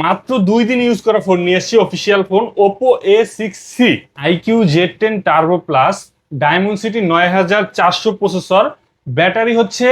মাত্র 2 দিন ইউজ করা ফোন নিয়ে এসেছি, official phone Oppo A6C IQ Z10 turbo plus, diamond city 9400 processor, battery হচ্ছে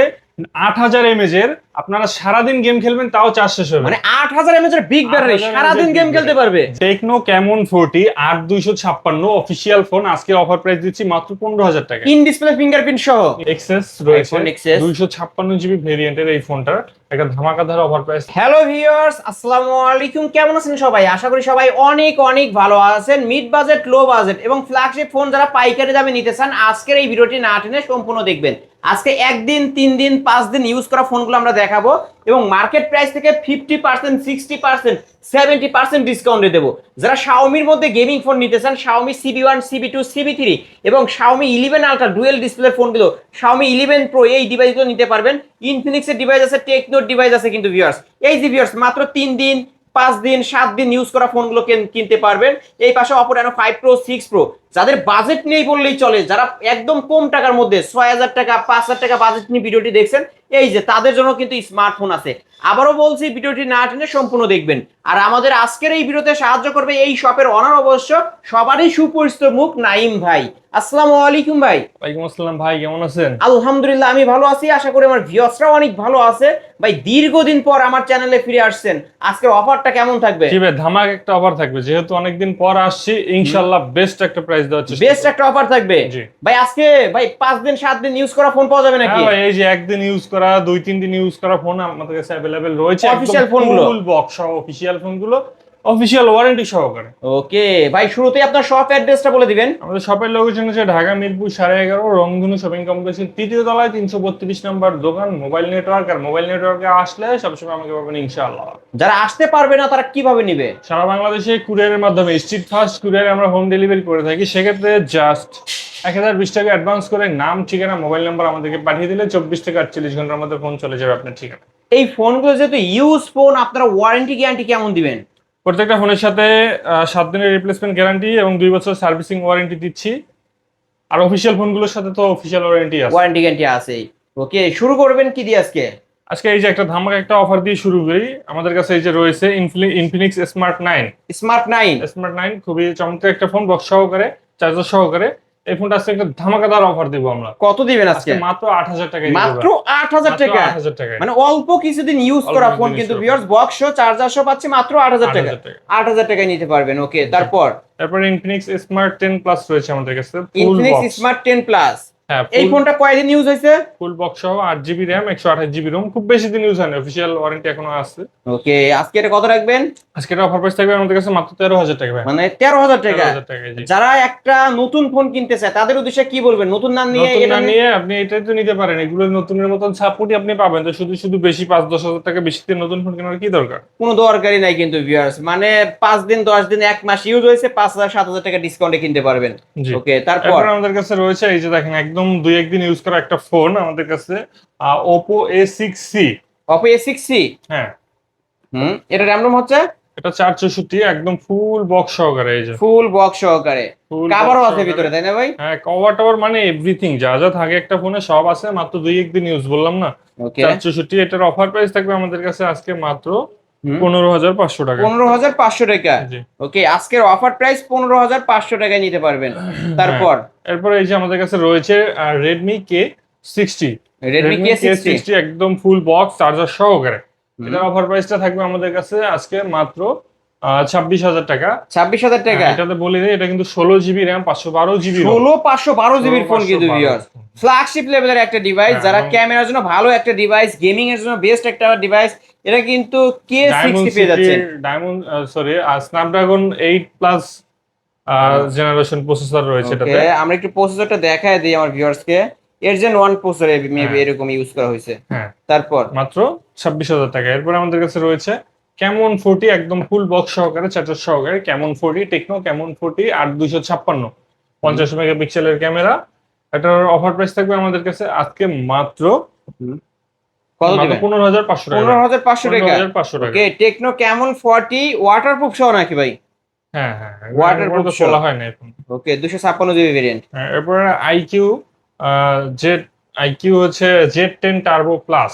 8000 mAh এর। আপনারা সারাদিন গেম খেলবেন তাও চার্জ শেষ হবে মানে 8000 mAh এর বিগ ব্যাটারি, 8000 সারাদিন mAh গেম খেলতে পারবে। টেকনো ক্যামন 40 8256 অফিসিয়াল ফোন, আজকে অফার প্রাইস দিচ্ছি মাত্র 15000 টাকা। ইন ডিসপ্লে ফিঙ্গারপ্রিন্ট সহ এক্সেস রয়েছে, iPhone XS 256 জিবি ভেরিয়েন্টের এই ফোনটার একটা ধামাকাদার অফার প্রাইস। হ্যালো ভিউয়ার্স, আসসালামু আলাইকুম। কেমন আছেন সবাই? আশা করি সবাই অনেক অনেক ভালো আছেন। মিড বাজেট, লো বাজেট এবং ফ্ল্যাগশিপ ফোন যারা পাইকারি দামে নিতে চান, আজকের এই ভিডিওটি না টেনে সম্পূর্ণ দেখবেন। আজকে 1 দিন 3 দিন 5 দিন ইউজ করা ফোনগুলো আমরা দেখাবো এবং মার্কেট প্রাইস থেকে 50%, 60%, 70% ডিসকাউন্টে দেবো। যারা শাওমির মধ্যে গেমিং ফোন নিতে চান, শাওমি CB1, CB2, CB3 এবং শাওমি 11 আলট্রা ডুয়েল ডিসপ্লে ফোনগুলো, শাওমি 11 প্রো এই ডিভাইসগুলো নিতে পারবেন। ইনফিনিক্সের ডিভাইস আছে, টেকনোর ডিভাইস আছে, কিন্তু ভিউয়ার্স এই যে ভিউয়ার্স মাত্র 3 দিন 5 দিন 7 দিন ইউজ করা ফোনগুলো কিনতে পারবেন। এই পাশে Oppo Reno 5 Pro, 6 Pro, যাদের বাজেট নেই বললেই চলে, যারা একদম কম টাকার মধ্যে 6000 টাকা 5000 টাকা বাজেট নিয়ে ভিডিওটি দেখছেন, এই যে তাদের জন্য কিন্তু স্মার্টফোন আছে। আবারও বলছি, ভিডিওটি না টেনে সম্পূর্ণ দেখবেন। আর আমাদের আজকের এই ভিডিওতে সাহায্য করবে এই শপের অনার, অবশ্য সবারই সুপরিচিত মুখ, নাইম ভাই। আসসালামু আলাইকুম ভাই। ওয়ালাইকুম আসসালাম ভাই, কেমন আছেন? আলহামদুলিল্লাহ, আমি ভালো আছি, আশা করি আমার ভিউয়ার্সরাও অনেক ভালো আছে। ভাই দীর্ঘদিন পর আমার চ্যানেলে ফিরে আসছেন, আজকের অফারটা কেমন থাকবে? জি ভাই, ধামাক একটা অফার থাকবে, যেহেতু অনেকদিন পর আসছি, ইনশাআল্লাহ বেস্ট একটা প্রাইস দেওয়ার চেষ্টা বেস্ট একটা অফার থাকবে। জি ভাই আজকে ভাই 5 দিন 7 দিন ইউজ করা ফোন পাওয়া যাবে নাকি? হ্যাঁ ভাই, এই যে একদিন ইউজ করা 2-3 দিন ইউজ করা ফোন আমাদের কাছে অ্যাভেলেবেল রয়েছে। Official ফোনগুলো? ফুল বক্স সহ অফিসিয়াল ফোনগুলো, অফিসিয়াল ওয়ারেন্টি সহকারে। ওকে ভাই, শুরুতেই আপনার শপ অ্যাড্রেসটা বলে দিবেন। আমাদের শপের লোকেশন হচ্ছে ঢাকা মিরপুর 11.5 রংধনু শপিং কমপ্লেক্সের 3য় তলায় 332 নম্বর দোকান, মোবাইল নেটওয়ার্ক। আর মোবাইল নেটওয়ার্কে আসলে সবসময় আমাকে পাবেন ইনশাআল্লাহ। যারা আসতে পারবে না তারা কিভাবে নিবে? সারা বাংলাদেশে কুরিয়ারের মাধ্যমে, স্ট্রিট ফাস্ট কুরিয়ারে আমরা হোম ডেলিভারি করে থাকি। সেক্ষেত্রে জাস্ট 1020 টাকা অ্যাডভান্স করে নাম, ঠিকানা, মোবাইল নাম্বার আমাদেরকে পাঠিয়ে দিলে 24 থেকে 48 ঘন্টার মধ্যে ফোন চলে যাবে আপনার ঠিকানা। এই ফোনগুলো যেহেতু ইউজ ফোন, আপনারা ওয়ারেন্টি গ্যারান্টি কেমন দিবেন? প্রত্যেকটা ফোনের সাথে 7 দিনের রিপ্লেসমেন্ট গ্যারান্টি এবং 2 বছর সার্ভিসিং ওয়ারেন্টি দিচ্ছি। আর অফিসিয়াল ফোনগুলোর সাথে তো অফিসিয়াল ওয়ারেন্টি আছে। ওয়ারেন্টি গ্যারান্টি আছে। ওকে, শুরু করবেন কি দিয়ে আজকে? আজকে এই যে একটা ধামাকা একটা অফার দিয়ে শুরু করি। আমাদের কাছে এই যে রয়েছে ইনফিনিক্স স্মার্ট 9। স্মার্ট 9 খুবই চমৎকার একটা ফোন, বক্স সহকারে, চার্জার সহকারে। এই ফোনটা আজকে একটা ধামাকাদার অফার দিব আমরা। কত দিবেন আজকে? মাত্র 8000 টাকা। মাত্র 8000 টাকা? 8000 টাকা, মানে অল্প কিছুদিন ইউজ করা ফোন, কিন্তু ভিউয়ার্স বক্স সহ চার্জার সহ পাচ্ছি মাত্র 8000 টাকা। 8000 টাকায় নিতে পারবেন। ওকে, তারপর ইনফিনিক্স স্মার্ট 10 প্লাস রয়েছে আমাদের কাছে। Infinix smart 10 plus. হ্যাঁ, এই ফোনটা কয়দিন ইউজ হয়েছে? ফুল বক্স সহ 8GB RAM, 128GB ROM, খুব বেশি দিন ইউজ হয়নি, অফিসিয়াল ওয়ারেন্টি এখনো আছে। ওকে, আজকে এটা কত রাখবেন? আজকে অফার প্রাইস থাকবে আমাদের কাছে মাত্র 13000 টাকা। মানে 13000 টাকা। 13000 টাকা। যারা একটা নতুন ফোন কিনতে চায় তাদের উদ্দেশ্যে কি বলবেন? নতুন না নিয়ে এটা নিয়ে আপনি এটাই তো নিতে পারেন, এগুলো নতুনের মতন সাপোর্টই আপনি পাবেন। তো শুধু শুধু বেশি 5-10 হাজার টাকা বেশি দিয়ে নতুন ফোন কেনার কি দরকার? কোনো দরকারই নাই কিন্তু ভিউয়ার্স, মানে 5 দিন 10 দিন 1 মাস ইউজ হয়েছে, 5000-7000 টাকা ডিসকাউন্টে কিনতে পারবেন। ওকে, তারপর আমাদের কাছে রয়েছে এই যে দেখেন, একদম 2-1 দিন ইউজ করা একটা ফোন আমাদের কাছে, Oppo A6C। Oppo A6C, হ্যাঁ। এটা RAM ROM হচ্ছে এটা 464, একদম ফুল বক্স সহকারে। এই যে ফুল বক্স সহকারে, কভারও আছে ভিতরে, তাই না ভাই? হ্যাঁ, কভার টভার মানে এভরিথিং যা যা থাকে একটা ফোনে সব আছে। মাত্র 2-1 দিন ইউজ, বললাম না। ওকে, 464। এটার অফার প্রাইস থাকবে আমাদের কাছে আজকে মাত্র 15500 টাকা। 15500 টাকা। ওকে, আজকের অফার প্রাইস 15500 টাকায় নিতে পারবেন। তারপর এরপর এই যে আমাদের কাছে রয়েছে Redmi K60। Redmi K60 একদম ফুল বক্স চার্জার সহকারে। এটার অফার প্রাইসটা থাকবে আমাদের কাছে আজকে মাত্র 26000 টাকা। 26000 টাকা। এটাতে বলি যে এটা কিন্তু 16GB RAM, 512GB। 512GB phone কিন্তু ভিউয়ার্স, ফ্ল্যাগশিপ লেভেলের একটা ডিভাইস। যারা ক্যামেরার জন্য ভালো একটা ডিভাইস, গেমিং এর জন্য বেস্ট একটা ডিভাইস, এটা কিন্তু K60 পেয়ে যাচ্ছেন। স্ন্যাপড্রাগন 8 প্লাস জেনারেশন প্রসেসর রয়েছে এটাতে। আমরা একটু প্রসেসরটা দেখায় দিই আমার ভিউয়ার্স কে। এর জেন 1 প্রসেসর মেবি এরকম ইউজ করা হয়েছে। হ্যাঁ, তারপর মাত্র 26000 টাকা। এরপর আমাদের কাছে রয়েছে ক্যামন 40, একদম ফুল বক্স সহকারে, চার্জার সহকারে। ক্যামন 40, টেকনো ক্যামন 40 8256, 50 মেগাপিক্সেলের ক্যামেরা। এটার অফার প্রাইস থাকবে আমাদের কাছে আজকে মাত্র কত দিবেন? 15500 টাকা। 15500 টাকা। 15500 টাকা। ওকে, টেকনো ক্যামন 40 ওয়াটারপ্রুফ সহ নাকি ভাই? হ্যাঁ হ্যাঁ, ওয়াটারপ্রুফ বলা হয় না এখন। Okay, 256GB variant. হ্যাঁ, এরপর IQ Z, IQ হচ্ছে Z10 turbo plus.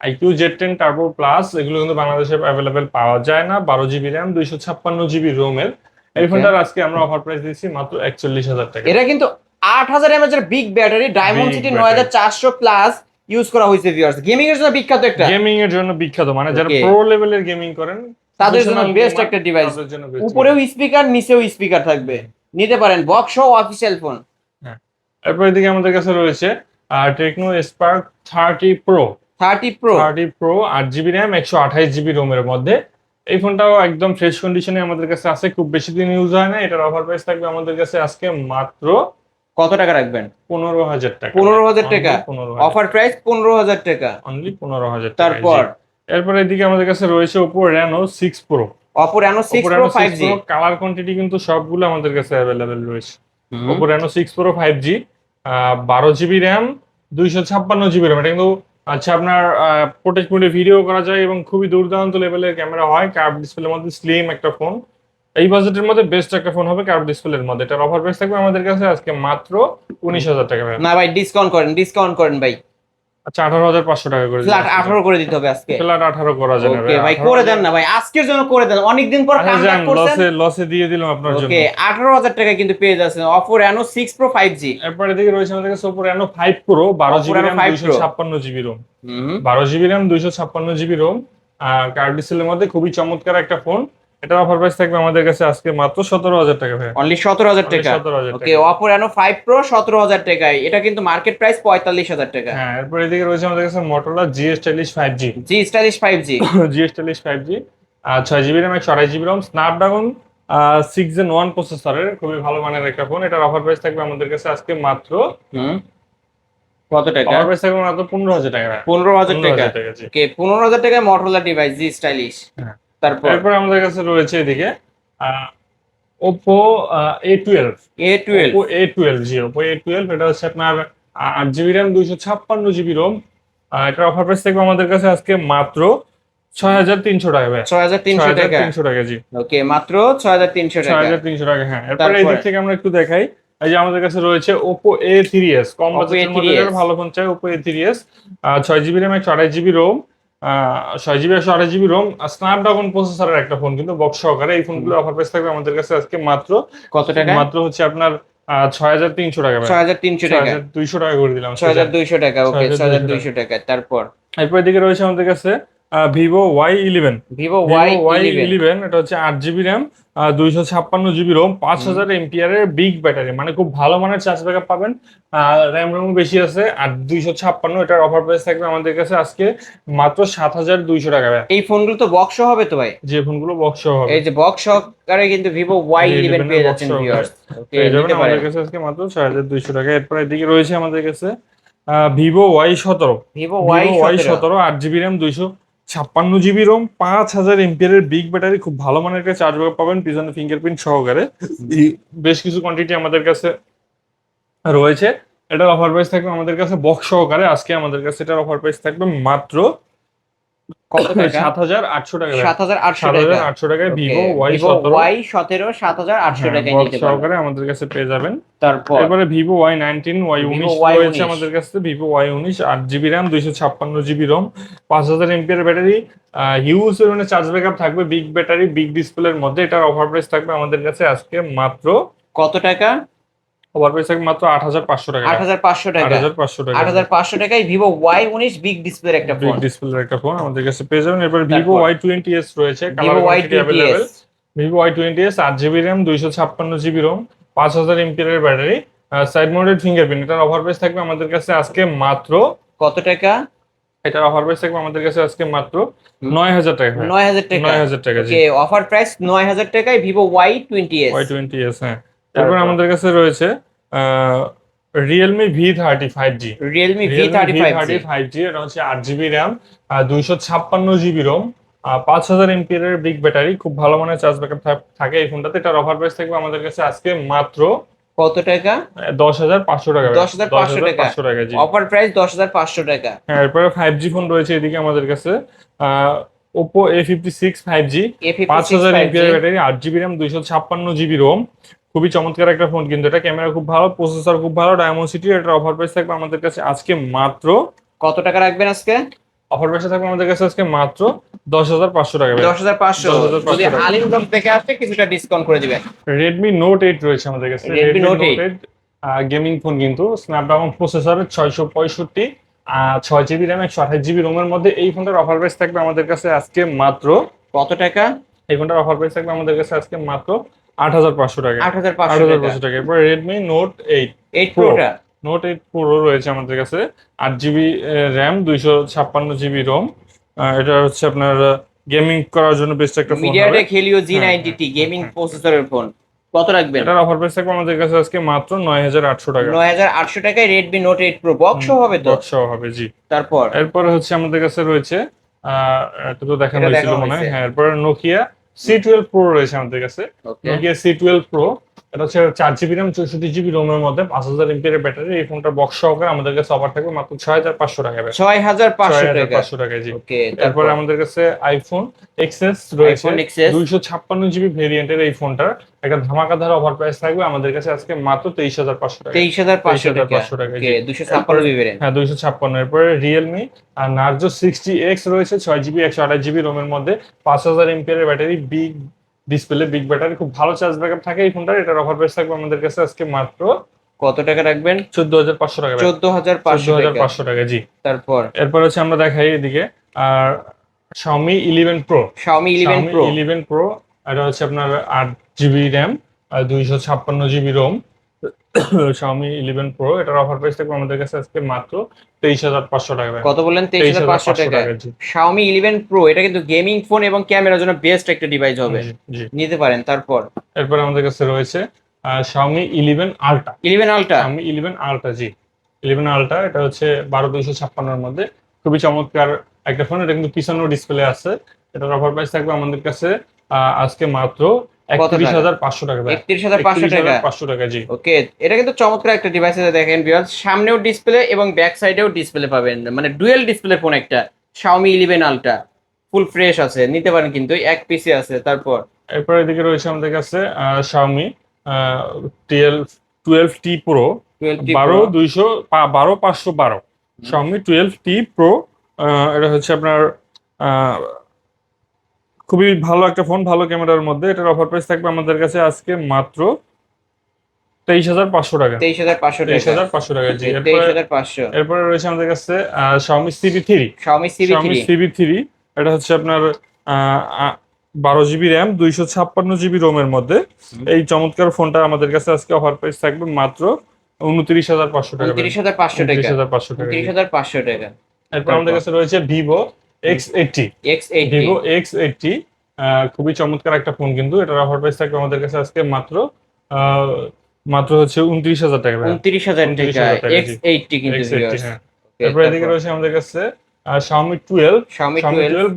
IQ Z10 turbo plus, এগুলো কিন্তু বাংলাদেশে অ্যাভেলেবেল পাওয়া যায় না। 12 GB র্যাম, 256 GB রোমের এই ফোনটার আজকে আমরা অফার প্রাইস দিচ্ছি মাত্র 41,000 টাকা। এটা কিন্তু 8000 mAh এর big battery, diamond city 9400 plus use করা হয়েছে ভিউয়ার্স। গেমিং এর জন্য বিখ্যাত একটা, গেমিং এর জন্য বিখ্যাত, মানে যারা Okay. প্রো লেভেলের গেমিং করেন তাদের জন্য professional বেস্ট gamer, একটা ডিভাইস। তাদের জন্য best উপরেও স্পিকার, নিচেও স্পিকার থাকবে, নিতে পারেন বক্স সহ অফিসিয়াল ফোন। হ্যাঁ। এরপর এদিকে আমাদের কাছে রয়েছে Tecno Spark 30 pro 30 pro 8GB RAM, 128GB রোমের মধ্যে। এই ফোনটাও একদম ফ্রেশ কন্ডিশনে আমাদের কাছে আছে, খুব বেশি দিন ইউজ হয় না। এটার অফার প্রাইস থাকবে আমাদের কাছে আজকে মাত্র কত টাকা রাখবেন? 15,000 টাকা। 15,000 টাকা, 15,000 অফার প্রাইস 15,000 টাকা। অনলি 15,000 টাকা। তারপর এরপর এদিকে আমাদের কাছে রয়েছে Oppo Reno 6 Pro। Oppo Reno 6 Pro 5G। Colour quantity কিন্তু সবগুলো আমাদের কাছে অ্যাভেলেবেল রয়েছে। Oppo Reno 6 Pro 5G, 12GB RAM, 256GB RAM. এটা কিন্তু আচ্ছা আপনার প্রোটেক্ট মোডে ভিডিও করা যায় এবং খুবই দুর্দান্ত লেভেলের ক্যামেরা হয়। কার্ভ ডিসপ্লের মধ্যে স্লিম একটা ফোন, এই বাজেটের মধ্যে বেস্ট একটা ফোন হবে কার্ভ ডিসপ্লের মধ্যে। এটার অফার প্রাইস থাকবে আমাদের কাছে আজকে মাত্র 19,000 টাকা। না ভাই, ডিসকাউন্ট করেন ভাই। আচ্ছা 18,500 টাকা করে ফ্ল্যাট 18 করে দিতে হবে আজকে। ফ্ল্যাট 18 করা যাবে। ওকে ভাই, করে দেন না ভাই, আজকের জন্য করে দেন, অনেকদিন পর কামব্যাক করছেন। লসে দিয়ে দিলাম আপনার জন্য। ওকে 18,000 টাকা কিন্তু পেয়ে যাচ্ছেন Oppo Reno 6 Pro 5G। এরপর এদিকে রয়েছে আমাদের কাছে Oppo Reno 5 Pro, 12GB RAM, 256GB ROM. 12GB RAM, 256GB ROM, curve ডিসপ্লের মধ্যে খুবই চমৎকার একটা ফোন। এটার অফার প্রাইস থাকবে আমাদের কাছে আজকে মাত্র 17,000 টাকা ভাই। অনলি 17,000 টাকা। 17,000 ওকে Oppo Reno 5 Pro 17,000 টাকায়, এটা কিন্তু মার্কেট প্রাইস 45,000 টাকা। হ্যাঁ, এরপর এদিকে রয়েছে আমাদের কাছে Motorola G Stylish 5G। G stylish 5G। G Stylish 5G, 6GB RAM, 128GB ROM, Snapdragon 6 Gen 1 প্রসেসরের খুবই ভালো মানের একটা ফোন। এটার অফার প্রাইস থাকবে আমাদের কাছে আজকে মাত্র কত টাকা? অফার প্রাইস থাকবে মাত্র 15,000 টাকা। 15,000 টাকা। জি। ওকে 15,000 টাকায় Motorola ডিভাইস জি স্টাইলিশ। হ্যাঁ। তারপর এরপর আমাদের কাছে রয়েছে এদিকে Oppo A12। Oppo A12, জি Oppo A12, এটা হচ্ছে আপনার 8GB র্যাম, 256GB রোম। এটার অফার প্রাইস থাকবে আমাদের কাছে আজকে মাত্র 6,300 টাকা ভাই। 6,300 টাকা। 6,300 টাকা, জি। ওকে মাত্র 6,300 টাকা। 6,300 টাকা, হ্যাঁ। এরপর এই দিক থেকে আমরা একটু দেখাই, এই যে আমাদের কাছে রয়েছে Oppo A3s, কম বাজেটের মধ্যে যারা ভালো ফোন চাই Oppo A3s, 6GB RAM, 128GB ROM, 6GB 128GB ROM, Snapdragon প্রসেসরের একটা ফোন, কিন্তু বক্স সহকারে। এই ফোনগুলো অফার প্রাইস থাকবে আমাদের কাছে আজকে মাত্র কত টাকা? মাত্র হচ্ছে আপনার 6,300 টাকা ভাই। 6,300 টাকা। 6,200 টাকা করে দিলাম। 6,200 টাকা। ওকে 6,200 টাকা। তারপর এরপর এদিকে রয়েছে আমাদের কাছে Vivo Y11। Vivo Y11, এটা হচ্ছে 8GB র্যাম, 256GB রোম, 5,000 এমপিআরের বিগ ব্যাটারি, মানে খুব ভালো মানের চার্জ ব্যাকআপ পাবেন। র্যাম রোমও বেশি আছে, আর 256। এটার অফার প্রাইস থাকবে আমাদের কাছে আজকে মাত্র 7,200 টাকা ভাই। এই ফোনগুলো তো বক্স হবে তো ভাই? যে ফোনগুলো বক্স সহ হবে, এই যে বক্স সহকারে কিন্তু Vivo Y11 পেয়ে যাচ্ছেন ভিউয়ার্স। ওকে পেয়ে যাবেন নিতে পারেন। আমাদের কাছে আজকে মাত্র 6,200 টাকা। এরপর এদিকে রয়েছে আমাদের কাছে Vivo Y17। Vivo Y17 8GB RAM, 256GB ROM, 5,000 MPR এর বিগ ব্যাটারি, খুব ভালো মানের একটা চার্জ ব্যাকআপ পাবেন পিছনে ফিঙ্গারপ্রিন্ট সহকারে। বেশ কিছু কোয়ান্টিটি আমাদের কাছে রয়েছে। এটার অফার প্রাইস থাকবে আমাদের কাছে বক্স সহকারে আজকে আমাদের কাছে এটার অফার প্রাইস থাকবে মাত্র কত টাকা? 7,800 টাকা। 7,800 টাকা। 7,800 টাকায় Vivo Y17 7,800 টাকায় বক্স নিতে পারেন। সহকারে আমাদের কাছে পেয়ে যাবেন। তারপর এরপরে Vivo Y19, Y19 রয়েছে আমাদের কাছে। Vivo Y19, 8GB RAM, 256GB ROM, 5,000 MPR battery, huge পরিমাণে চার্জ ব্যাকআপ থাকবে, বিগ ব্যাটারি, বিগ ডিসপ্লের মধ্যে। এটার অফার প্রাইস থাকবে আমাদের কাছে আজকে মাত্র কত টাকা? অফার প্রাইস থাকবে মাত্র 8,500 টাকা। 8,500 টাকা। 8,500 টাকা। 8,500 টাকায় Vivo Y19 বিগ ডিসপ্লের একটা বিগ ফোন। ডিসপ্লের একটা ফোন আমাদের কাছে পেয়ে যাবেন। এরপর Vivo Y20s রয়েছে, colour Vivo quantity available. Y20s Vivo Y20s, 8GB RAM, 256GB ROM, 5,000 MPR battery, side mounted fingerprint. এটার অফার প্রাইস থাকবে আমাদের কাছে আজকে মাত্র কত টাকা? এটার অফার প্রাইস থাকবে আমাদের কাছে আজকে মাত্র 9,000 টাকা। 9,000 টাকা। 9,000 টাকা, জি। ওকে অফার প্রাইস 9,000 টাকায় Vivo Y20s। Y20s, হ্যাঁ। এরপর আমাদের কাছে রয়েছে Realme V30 5G। Realme V30 5G, এটা হচ্ছে 8GB RAM, 256GB ROM, 5,000 MPR এর বিগ ব্যাটারি, খুব ভালো মানের চার্জ ব্যাকআপ থাকে এই ফোনটাতে। এটার অফার প্রাইস থাকবে আমাদের কাছে আজকে মাত্র কত টাকা? 10,500 টাকা। 10,500 টাকা, জি। অফার প্রাইস 10,500 টাকা। হ্যাঁ, এরপরে 5G ফোন রয়েছে এদিকে আমাদের কাছে। Oppo A56 5G, 5,000 MPR battery, 8GB RAM, 256GB ROM, খুবই চমৎকার একটা ফোন। কিন্তু এটা ক্যামেরা খুব ভালো, প্রসেসর খুব ভালো, ডায়মন্ড সিটি। এটার অফার প্রাইস থাকবে আমাদের কাছে আজকে মাত্র কত টাকা রাখবেন আজকে? অফার প্রাইসে থাকবে আমাদের কাছে আজকে মাত্র 10,500 টাকা। 10,500 10,500 যদি টাকা। আলিম ব্লগ থেকে আসে কিছুটা ডিসকাউন্ট করে দিবেন। রেডমি নোট 8 রয়েছে আমাদের কাছে। Redmi Redmi Note note 8 gaming phone, কিন্তু স্ন্যাপড্রাগন প্রসেসরের 665 6 জিবি র্যাম 128 জিবি রোমের মধ্যে এই ফোনটার অফার প্রাইস থাকবে আমাদের কাছে আজকে মাত্র কত টাকা? এই ফোনটার অফার প্রাইস থাকবে আমাদের কাছে আজকে মাত্র 8,500 টাকা। 8,500 টাকা। 8,500 টাকা। এরপর রেডমি নোট 8 8 প্রো। প্রোটা নোট 8 প্রো রয়েছে আমাদের কাছে, 8 জিবি র্যাম 256 জিবি রোম। এটা হচ্ছে আপনার গেমিং করার জন্য বেস্ট একটা ফোন হবে। মিডিয়াটেক হেলিও হ্যাঁ, G90T হ্যাঁ, গেমিং হ্যাঁ। প্রসেসরের ফোন। কত রাখবেন? এটার অফার প্রাইস থাকবে আমাদের কাছে আজকে মাত্র 9,800 টাকা। 9,800 টাকায় রেডমি নোট 8 প্রো বক্স হবে তো? বক্স সহ হবে, জি। তারপর এরপরে হচ্ছে আমাদের কাছে রয়েছে এটা তো দেখানো এটা হয়েছিল দেখানো মনে হয়, হয়েছে। হ্যাঁ। এরপরে নোকিয়া C12 প্রো রয়েছে আমাদের কাছে। ওকে নোকিয়া C12 প্রো, এটা হচ্ছে 4 জিবি র্যাম 64 জিবি রোমের মধ্যে 5,000 এমপিএর ব্যাটারি। এই ফোনটা বক্স সহকারে আমাদের কাছে অফার থাকবে মাত্র 6,500 টাকা। 6,500 টাকা। 6,500 টাকায়, জি। ওকে এরপরে তারপর আমাদের কাছে আইফোন এক্সএস রয়েছে। iPhone XS 256 জিবি ভেরিয়েন্টের এই ফোনটার একটা ধামাকাদার অফার প্রাইস থাকবে আমাদের কাছে আজকে মাত্র 23,500 টাকা। 23,500 টাকা। 23,500 টাকা, ওকে জি। 256 জিবি ভেরিয়েন্ট। হ্যাঁ, 256। এরপরে রিয়েলমি আর নার্জো 60X রয়েছে 6 জিবি 128 জিবি রোমের মধ্যে 5,000 এমপিএর battery, big display, big battery, খুব ভালো চার্জ ব্যাকআপ থাকে এই ফোনটার। এটার অফার প্রাইস থাকবে আমাদের কাছে আজকে মাত্র কত টাকা রাখবেন? 14,500 টাকা। 14,500 টাকা। 14,500 টাকা, জি। তারপর এরপর হচ্ছে আমরা দেখাই এদিকে আর Xiaomi 11 Pro। Xiaomi 11 Xiaomi Pro 11 Pro, এটা হচ্ছে আপনার 8 জিবি র্যাম আর 256 জিবি রোম। Xiaomi 11 Pro, এটার অফার প্রাইস থাকবে আমাদের কাছে আজকে মাত্র 23,500 টাকা। কত বললেন? 23,500 টাকা। জি। Xiaomi 11 Pro এটা কিন্তু গেমিং ফোন এবং ক্যামেরার জন্য বেস্ট একটা ডিভাইস হবে, জি, জি। নিতে পারেন। তারপর এরপর আমাদের কাছে রয়েছে Xiaomi 11 Ultra। 11 ultra Xiaomi 11 Ultra, জি। 11 Ultra, এটা হচ্ছে 12,256 এর মধ্যে খুবই চমৎকার একটা ফোন। এটা কিন্তু পিছনেও ডিসপ্লে আছে। এটার অফার প্রাইস থাকবে আমাদের কাছে আজকে মাত্র কত টাকা? 31,500 টাকা। 31,500 টাকা। 31,500 টাকা, জি। ওকে এটা কিন্তু চমৎকার একটা ডিভাইস আছে। দেখেন ভিউয়ার্স, সামনেও ডিসপ্লে এবং ব্যাক সাইডেও ডিসপ্লে পাবেন, মানে ডুয়েল ডিসপ্লে ফোন একটা। Xiaomi 11 আলট্রা ফুল ফ্রেশ আছে, নিতে পারেন কিন্তু এক পিসি আছে। তারপর এরপর এদিকে রয়েছে আমাদের কাছে Xiaomi 12T Pro 12T 12,512। Xiaomi 12T Pro, এটা হচ্ছে আপনার আহ, খুবই ভালো একটা ফোন, ভালো ক্যামেরার মধ্যে। এটার অফার প্রাইস থাকবে আমাদের কাছে আজকে মাত্র 23,500 টাকা। 23,500 টাকা। 23,500 টাকা, জি। এরপরে 23,500 এরপরে রয়েছে আমাদের কাছে Xiaomi CB3। Xiaomi Xiaomi CB3 CB3, এটা হচ্ছে আপনার 12 জিবি র্যাম 256 জিবি রোমের মধ্যে। এই চমৎকার ফোনটা আমাদের কাছে আজকে অফার প্রাইস থাকবে মাত্র 29,500 টাকা। 29,500 টাকা। 29,500 টাকা, জি। 29,500 টাকা। এরপর আমাদের কাছে রয়েছে Vivo X80। X80 Vivo X80 খুবই চমৎকার একটা ফোন, কিন্তু এটার অফার প্রাইস থাকবে আমাদের কাছে আজকে মাত্র হচ্ছে 29,000 টাকা। 29,000 টাকা 29,000 টাকা, জি। X80 কিন্তু X80, viewers। হ্যাঁ। Okay, এরপর এদিকে তারপর রয়েছে আমাদের কাছে Xiaomi 12। Xiaomi Xiaomi 12 12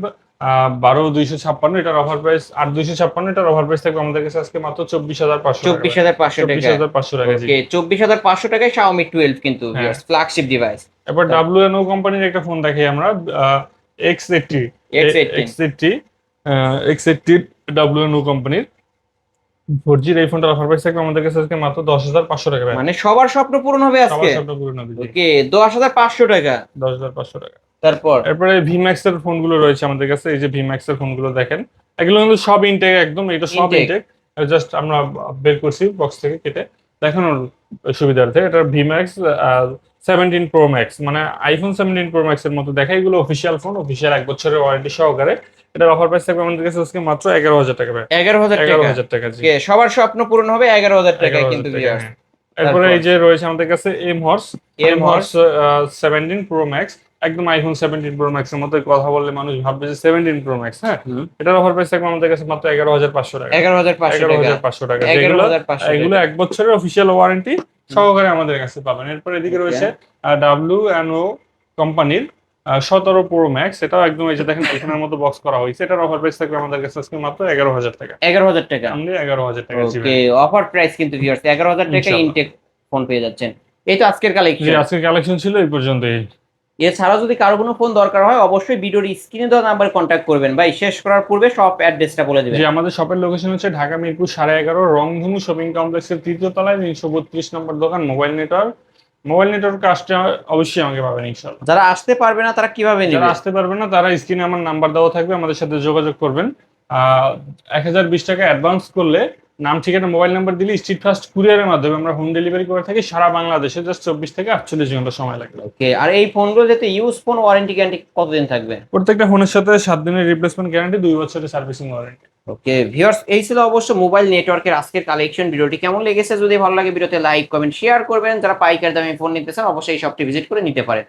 12,256, এটার অফার প্রাইস 8,256, এটার অফার প্রাইস থাকবে আমাদের কাছে আজকে মাত্র 24,500 টাকা। 24,500 টাকা। 24,500 টাকা, জি। ওকে 24,500 টাকায় Xiaomi 12 কিন্তু হ্যাঁ। viewers flagship device. এরপর WNO কোম্পানির একটা ফোন দেখি আমরা, X80। X80 X80 WNO কোম্পানির 4G এই ফোনটার অফার প্রাইস থাকবে আমাদের কাছে আজকে মাত্র 10,500 টাকা। মানে সবার স্বপ্ন পূরণ হবে আজকে। সবার স্বপ্ন পূরণ হবে, জি। ওকে 10,500 টাকা। 10,500 টাকা। তারপর এরপরে ভিম্যাক্স এর ফোনগুলো রয়েছে আমাদের কাছে। এই যে ভিম্যাক্স এর ফোনগুলো দেখেন, এগুলো কিন্তু সব ইনটেক, একদম এটা সব Intake। ইনটেক। জাস্ট আমরা বের করছি বক্স থেকে কেটে দেখানোর সুবিধার্থে। এটা ভিম্যাক্স 17 প্রো ম্যাক্স, মানে আইফোন 17 প্রো ম্যাক্স এর মতো দেখায়। এগুলো অফিসিয়াল ফোন, অফিসিয়াল 1 বছরের ওয়ারেন্টি সহকারে। এটার অফার প্রাইস থাকবে আমাদের কাছে আজকে মাত্র 11,000 টাকা। 11,000 টাকা। 11,000 টাকা, জি। ওকে সবার স্বপ্ন পূরণ হবে 11,000 টাকায় 11,000 কিন্তু টাকা, viewers। হ্যাঁ। এরপরে এই যে রয়েছে আমাদের কাছে M-Horse 17 প্রো ম্যাক্স, একদম আইফোন 17 প্রো ম্যাক্স এর মতো। কথা বললে মানুষ ভাববে যে 17 প্রো ম্যাক্স, হ্যাঁ। এটার অফার প্রাইস থাকবে আমাদের কাছে মাত্র 11,500 টাকা। 11,500 টাকা। 11,500 টাকা, যেগুলো 11,500 এগুলো টাকা। 1 বছরের অফিসিয়াল ওয়ারেন্টি সহকারে আমাদের কাছে পাবেন। এরপর এদিকে রয়েছে WNO কোম্পানির 17 প্রো ম্যাক্স, এটাও একদম এই যে দেখেন আইফোনের মতো বক্স করা হয়েছে। এটার অফার প্রাইস থাকবে আমাদের কাছে আজকে মাত্র 11,000 টাকা। 11,000 টাকা। অনলি 11,000 টাকা, জি। ওকে অফার প্রাইস কিন্তু ভিউয়ার্স 11,000 টাকা ইনশাআল্লাহ। ইনটেক ফোন পেয়ে যাচ্ছেন। এই তো আজকের জি, কালেকশন। আজকের কালেকশন ছিল এই পর্যন্তই। এছাড়াও যদি কারো কোনো ফোন দরকার হয় অবশ্যই ভিডিওর স্ক্রিনে দেওয়া নাম্বারে কন্ট্যাক্ট করবেন। ভাই শেষ করার পূর্বে সব অ্যাড্রেসটা বলে দিবেন। জি, আমাদের শপের লোকেশন হচ্ছে ঢাকা মিরপুর 11.5 রংধনু শপিং কমপ্লেক্সের 3য় তলায় 332 নম্বর দোকান, মোবাইল নেটওয়ার্ক মোবাইল নেটওয়ার্ক আসতে অবশ্যই আমাকে পাবেন ইনশাআল্লাহ। যারা আসতে পারবে না তারা কিভাবে যারা নেবে? আসতে পারবেন না তারা স্ক্রিনে আমার নাম্বার দেওয়া থাকবে, আমাদের সাথে যোগাযোগ করবেন। 1020 টাকা অ্যাডভান্স করলে নাম ঠিকানা মোবাইল নাম্বার দিলে স্ট্রিট ফাস্ট কুরিয়ারের মাধ্যমে আমরা হোম ডেলিভারি করে থাকি সারা বাংলাদেশে। জাস্ট 24 থেকে 48 ঘন্টা সময় লাগবে। ওকে, আর এই ফোনগুলো যেতে ইউজ ফোন ওয়ারেন্টি গ্যারান্টি কতদিন থাকবে? প্রত্যেকটা ফোনের সাথে 7 দিনের রিপ্লেসমেন্ট গ্যারান্টি, 2 বছরের সার্ভিসিং ওয়ারেন্টি। ওকে ভিউয়ার্স, এই ছিল অবশ্য মোবাইল নেটওয়ার্কের আজকের কালেকশন। ভিডিওটি কেমন লেগেছে যদি ভালো লাগে ভিডিওতে লাইক কমেন্ট শেয়ার করবেন। যারা পাইকারি দামে ফোন নিতে চান অবশ্যই এই শপটি ভিজিট করে নিতে পারেন।